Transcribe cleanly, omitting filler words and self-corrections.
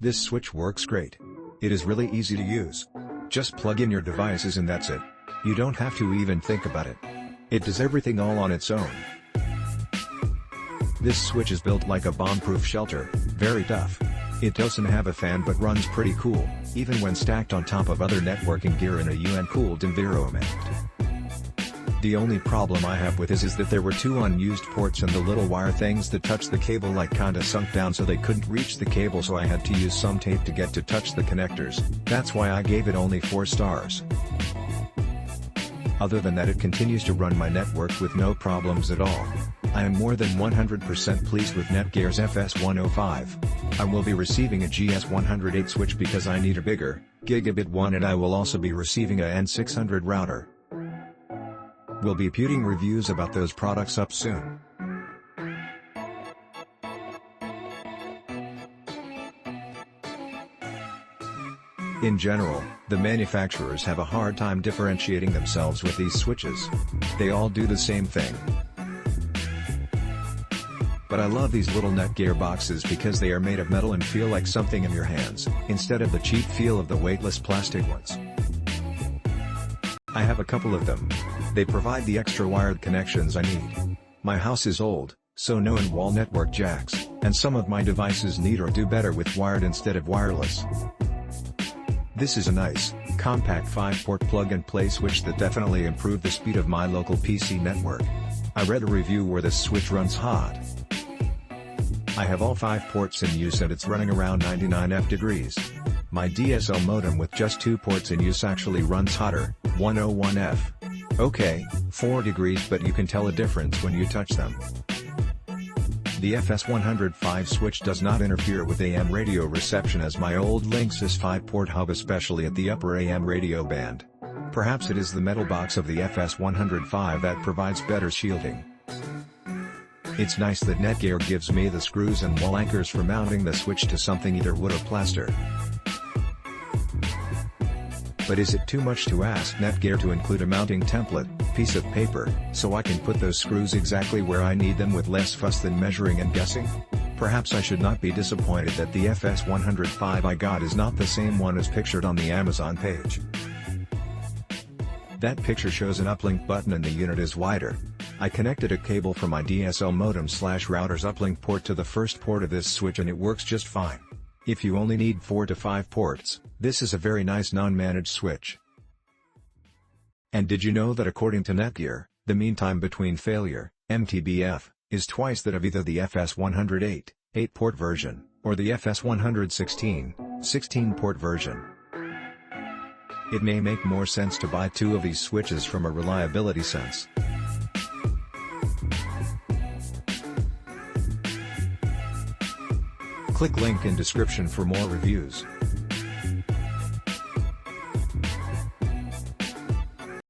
This switch works great. It is really easy to use. Just plug in your devices and that's it. You don't have to even think about it. It does everything all on its own. This switch is built like a bomb-proof shelter, very tough. It doesn't have a fan but runs pretty cool, even when stacked on top of other networking gear in a UN-cooled environment. The only problem I have with this is that there were 2 unused ports and the little wire things that touch the cable like kinda sunk down so they couldn't reach the cable, so I had to use some tape to get to touch the connectors. That's why I gave it only 4 stars. Other than that, it continues to run my network with no problems at all. I am more than 100% pleased with NETGEAR's FS105. I will be receiving a GS108 switch because I need a bigger, gigabit one, and I will also be receiving a N600 router. We'll be putting reviews about those products up soon. In general, the manufacturers have a hard time differentiating themselves with these switches. They all do the same thing. But I love these little NETGEAR boxes because they are made of metal and feel like something in your hands, instead of the cheap feel of the weightless plastic ones. I have a couple of them. They provide the extra wired connections I need. My house is old, so no in-wall network jacks, and some of my devices need or do better with wired instead of wireless. This is a nice, compact 5-port plug-and-play switch that definitely improved the speed of my local PC network. I read a review where this switch runs hot. I have all 5 ports in use and it's running around 99 degrees. My DSL modem with just 2 ports in use actually runs hotter, 101 F. Okay, 4 degrees, but you can tell a difference when you touch them. The FS105 switch does not interfere with AM radio reception as my old Linksys 5-port hub, especially at the upper AM radio band. Perhaps it is the metal box of the FS105 that provides better shielding. It's nice that NETGEAR gives me the screws and wall anchors for mounting the switch to something, either wood or plaster. But is it too much to ask NETGEAR to include a mounting template, piece of paper, so I can put those screws exactly where I need them with less fuss than measuring and guessing? Perhaps I should not be disappointed that the FS105 I got is not the same one as pictured on the Amazon page. That picture shows an uplink button and the unit is wider. I connected a cable from my DSL modem/router's uplink port to the first port of this switch and it works just fine. If you only need 4 to 5 ports, this is a very nice non-managed switch. And did you know that according to NETGEAR, the mean time between failure, MTBF, is twice that of either the FS108, 8-port version, or the FS116, 16-port version? It may make more sense to buy 2 of these switches from a reliability sense. Click link in description for more reviews.